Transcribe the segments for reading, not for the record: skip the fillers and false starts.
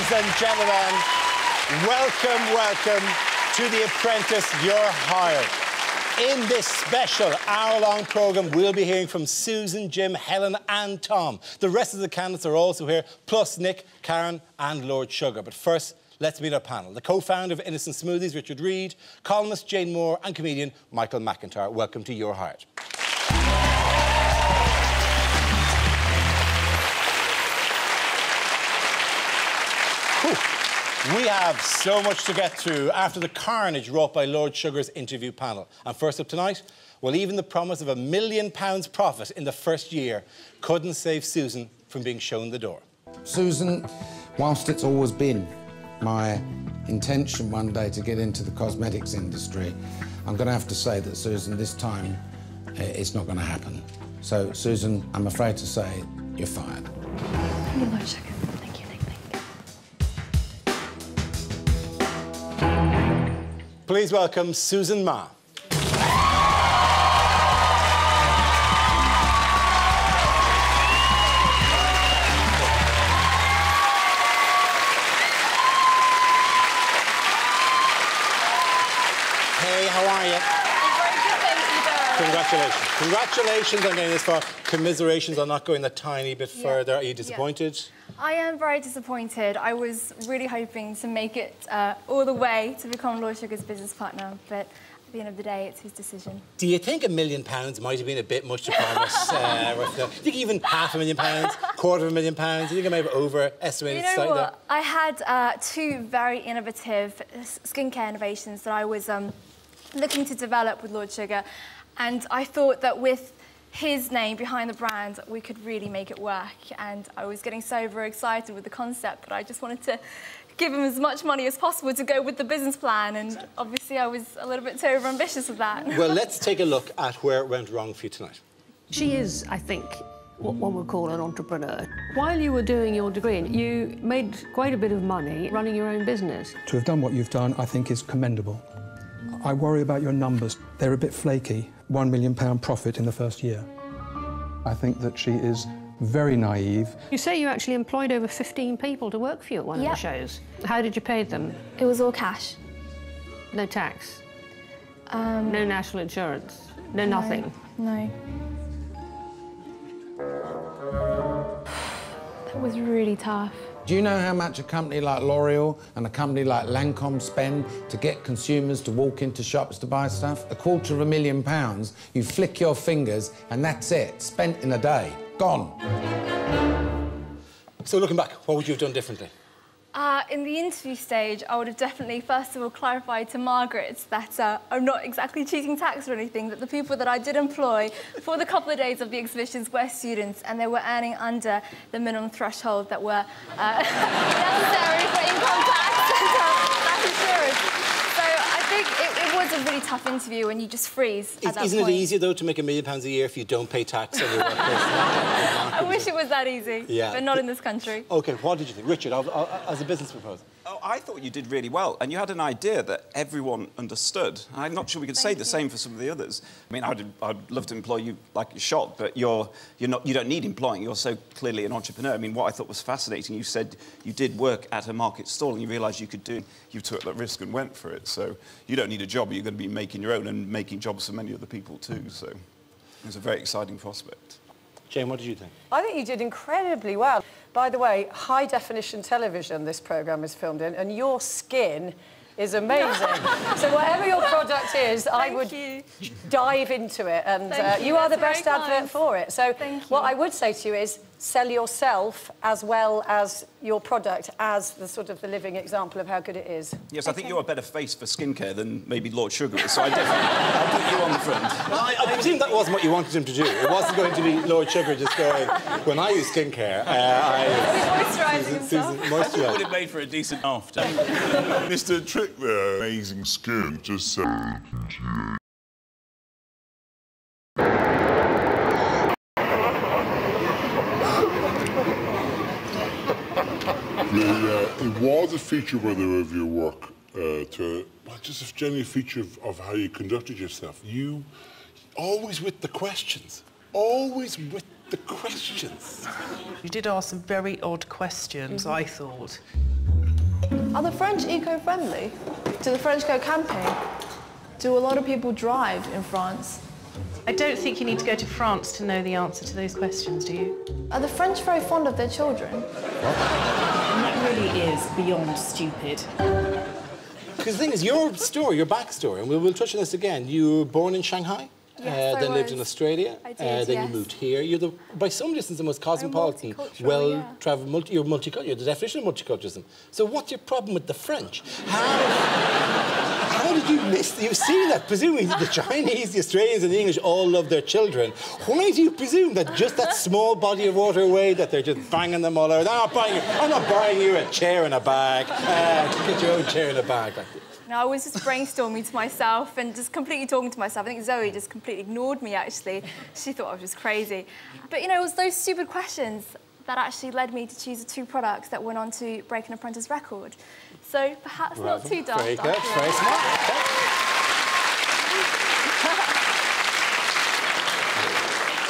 Ladies and gentlemen, welcome to The Apprentice, You're Hired. In this special hour-long programme, we'll be hearing from Susan, Jim, Helen and Tom. The rest of the candidates are also here, plus Nick, Karen and Lord Sugar. But first, let's meet our panel. The co-founder of Innocent Smoothies, Richard Reid, columnist Jane Moore and comedian Michael McIntyre. Welcome to You're Hired. We have so much to get through after the carnage wrought by Lord Sugar's interview panel. And first up tonight, well, even the promise of £1 million profit in the first year couldn't save Susan from being shown the door. Susan, whilst it's always been my intention one day to get into the cosmetics industry, I'm going to have to say that, Susan, this time it's not going to happen. So, Susan, I'm afraid to say you're fired. Thank you, Lord Sugar. Please welcome Susan Ma. Hey, how are you? I'm very good, thank you, Darren. Congratulations. Congratulations on getting this far. Commiserations on not going a tiny bit further. Are you disappointed? I am very disappointed. I was really hoping to make it all the way to become Lord Sugar's business partner, but at the end of the day, it's his decision. Do you think £1 million might have been a bit much to promise? Do you think even £500,000, £250,000? Do you think I may have overestimated You know slightly what? I had two very innovative skincare innovations that I was looking to develop with Lord Sugar, and I thought that with his name behind the brand, we could really make it work. And I was getting so very excited with the concept that I just wanted to give him as much money as possible to go with the business plan. And obviously I was a little bit too overambitious with that. Well, let's take a look at where it went wrong for you tonight. She is, I think, what one would call an entrepreneur. While you were doing your degree, you made quite a bit of money running your own business. To have done what you've done, I think, is commendable. I worry about your numbers. They're a bit flaky. £1 million profit in the first year. I think that she is very naive. You say you actually employed over 15 people to work for you at one of the shows. How did you pay them? It was all cash. No tax? No national insurance? No nothing? No. That was really tough. Do you know how much a company like L'Oreal and a company like Lancome spend to get consumers to walk into shops to buy stuff? £250,000, you flick your fingers and that's it, spent in a day, gone. So looking back, what would you have done differently? In the interview stage, I would have definitely, first of all, clarified to Margaret that I'm not exactly cheating tax or anything, that the people that I did employ for the couple of days of the exhibitions were students and they were earning under the minimum threshold that were necessary for income tax and life insurance. So I think it was a really tough interview and you just freeze at that Isn't point. it easier, though, to make £1 million a year if you don't pay tax on your workplace? I wish it was that easy, but not in this country. OK, what did you think? Richard, as a business proposal? Oh, I thought you did really well, and you had an idea that everyone understood. I'm not sure we could say the same for some of the others. I mean, I'd love to employ you like a shot, but you don't need employing. You're so clearly an entrepreneur. I mean, what I thought was fascinating, you said you did work at a market stall and you realised you could do it. You took that risk and went for it. So you don't need a job. You're going to be making your own and making jobs for many other people too. So it was a very exciting prospect. Jane, what did you think? I think you did incredibly well. By the way, high-definition television this programme is filmed in, and your skin is amazing. So whatever your product is, I would dive into it, and you are the best advert for it. So what I would say to you is sell yourself as well as your product as the sort of the living example of how good it is. Yes, I think you're a better face for skincare than maybe Lord Sugar is, so I'll put you on the front. I presume that wasn't what you wanted him to do. It wasn't going to be Lord Sugar just going, when I use skincare, Moisturising himself. I think it would have made for a decent after. Mr. Trick there, amazing skin, just saying. It was a feature, by the way, of your work, just a general feature of how you conducted yourself. You, always with the questions. Always with the questions. You did ask some very odd questions, I thought. Are the French eco-friendly? Do the French go camping? Do a lot of people drive in France? I don't think you need to go to France to know the answer to those questions, do you? Are the French very fond of their children? And that really is beyond stupid. Because the thing is, your story, your backstory, and we'll touch on this again, you were born in Shanghai? Yes, then lived in Australia. I did, then you moved here. You're by some distance the most cosmopolitan, well-travelled, you're multicultural. You're the definition of multiculturalism. So what's your problem with the French? How did you miss? You've seen that. Presumably the Chinese, the Australians, and the English all love their children. Why do you presume that just that small body of water away that they're just banging them all over? I'm not buying you a chair and a bag. Get your own chair and a bag. No, I was just brainstorming to myself and just completely talking to myself. I think Zoe just completely ignored me, actually. She thought I was just crazy. But, you know, it was those stupid questions that actually led me to choose the 2 products that went on to break an Apprentice record. So perhaps not too daft. Very good, very smart.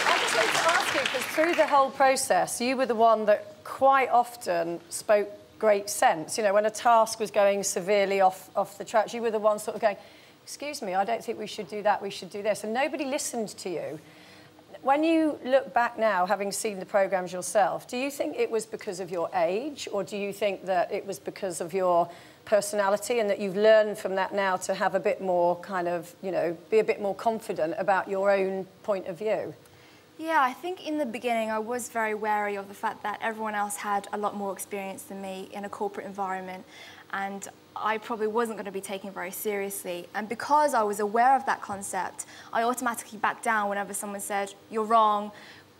I just wanted to ask you, because through the whole process, you were the one that quite often spoke great sense. You know, when a task was going severely off the tracks, you were the one sort of going, excuse me, I don't think we should do that, we should do this. And nobody listened to you. When you look back now, having seen the programmes yourself, do you think it was because of your age, or do you think that it was because of your personality and that you've learned from that now to have a bit more kind of, you know, be a bit more confident about your own point of view? Yeah, I think in the beginning I was very wary of the fact that everyone else had a lot more experience than me in a corporate environment, and I probably wasn't going to be taken very seriously. And because I was aware of that concept, I automatically backed down whenever someone said, "You're wrong,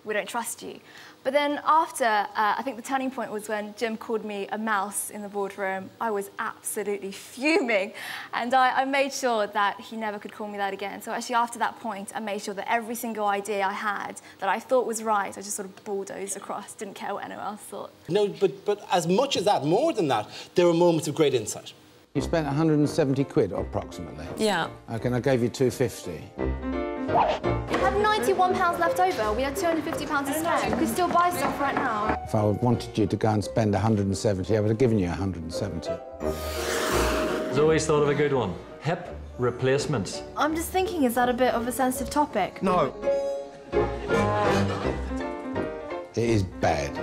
we don't trust you." But then after, I think the turning point was when Jim called me a mouse in the boardroom. I was absolutely fuming, and I made sure that he never could call me that again. So actually after that point, I made sure that every single idea I had that I thought was right, I just sort of bulldozed across, didn't care what anyone else thought. No, but as much as that, more than that, there were moments of great insight. You spent 170 quid, approximately. Yeah. Okay, and I gave you 250. We had £91 left over. We had £250 to spend. We could still buy stuff right now. If I wanted you to go and spend 170, I would have given you 170. Zoe's thought of a good one. Hip replacements. I'm just thinking, is that a bit of a sensitive topic? No. It is bad.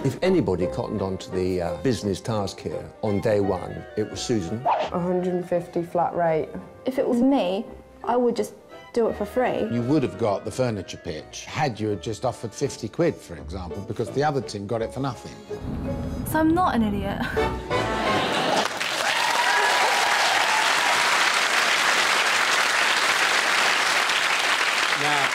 If anybody cottoned onto the business task here on day one, it was Susan. 150 flat rate. If it was me, I would just do it for free. You would have got the furniture pitch had you just offered 50 quid, for example, because the other team got it for nothing. So I'm not an idiot. Now,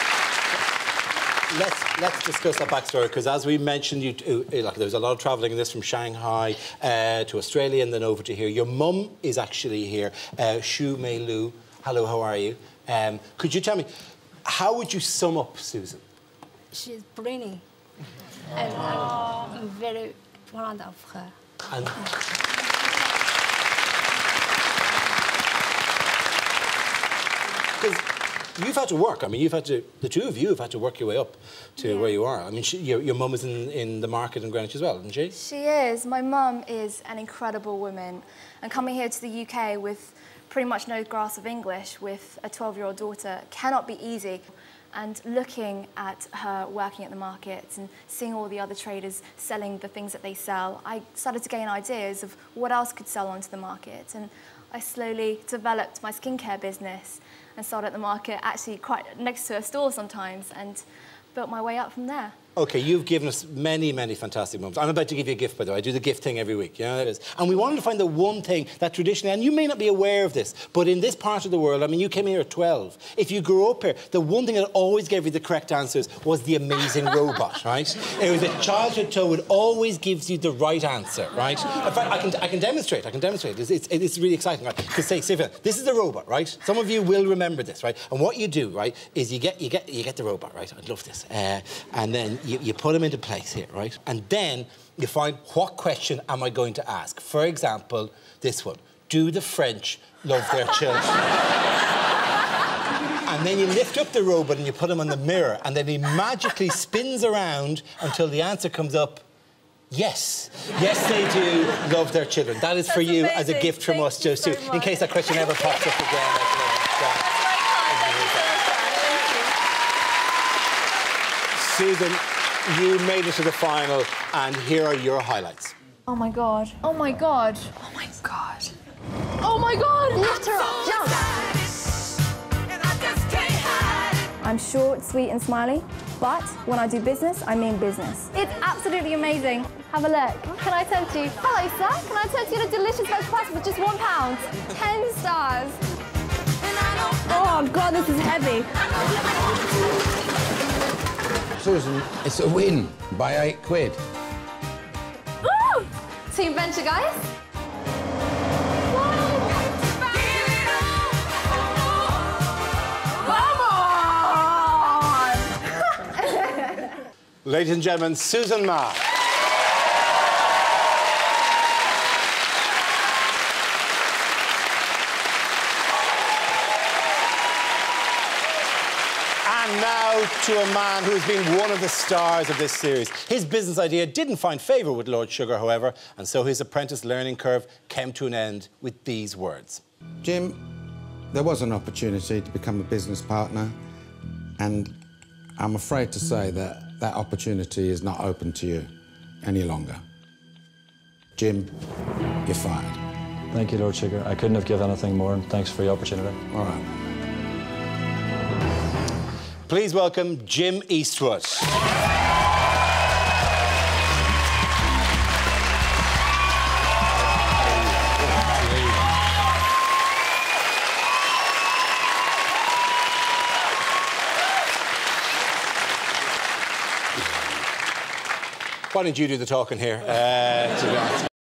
let's discuss that backstory, because as we mentioned, like, there was a lot of travelling in this from Shanghai to Australia and then over to here. Your mum is actually here, Shu Mei Lu. Hello, how are you? Could you tell me, how would you sum up Susan? She's brilliant, and I'm very proud of her. And you've had to work. I mean, the two of you have had to work your way up to where you are. I mean, your mum is in the market in Greenwich as well, isn't she? She is. My mum is an incredible woman. And coming here to the UK with pretty much no grasp of English, with a 12-year-old daughter, cannot be easy. And looking at her working at the markets and seeing all the other traders selling the things that they sell, I started to gain ideas of what else could sell onto the market. And I slowly developed my skincare business and sold at the market, actually quite next to a store sometimes, and built my way up from there. OK, you've given us many, many fantastic moments. I'm about to give you a gift, by the way. I do the gift thing every week, you know, that is. And we wanted to find the one thing that traditionally, and you may not be aware of this, but in this part of the world, I mean, you came here at 12. If you grew up here, the one thing that always gave you the correct answers was the amazing robot, right? It was a childhood toad that always gives you the right answer, right? In fact, I can demonstrate. It's really exciting, right? Because say, this is the robot, right? Some of you will remember this, right? And what you do, right, is you get the robot, right? I love this. And then you put them into place here, right? And then you find, what question am I going to ask? For example, this one. Do the French love their children? And then you lift up the robot and you put him on the mirror, and then he magically spins around until the answer comes up, Yes. Yes, they do love their children. That is for you as a gift from us, Joe, too, in case that question ever pops up again. Susan, you made it to the final, and here are your highlights. Oh my God. Oh my God. Oh my God. Oh my God! Lift her up, jump! I'm short, sweet and smiley, but when I do business, I mean business. It's absolutely amazing. Have a look. Can I tempt you? Hello, sir. Can I tempt you in a delicious veg pasta with just £1? 10 stars. Oh, God, this is heavy. Susan, it's a win by £8. Woo! Team Venture, guys. Ladies and gentlemen, Susan Ma. And now to a man who has been one of the stars of this series. His business idea didn't find favour with Lord Sugar, however, and so his apprentice learning curve came to an end with these words. Jim, there was an opportunity to become a business partner, and I'm afraid to say that that opportunity is not open to you any longer. Jim, you're fired. Thank you, Lord Sugar. I couldn't have given anything more, and thanks for the opportunity. All right. Please welcome Jim Eastwood. Why don't you do the talking here, to be honest?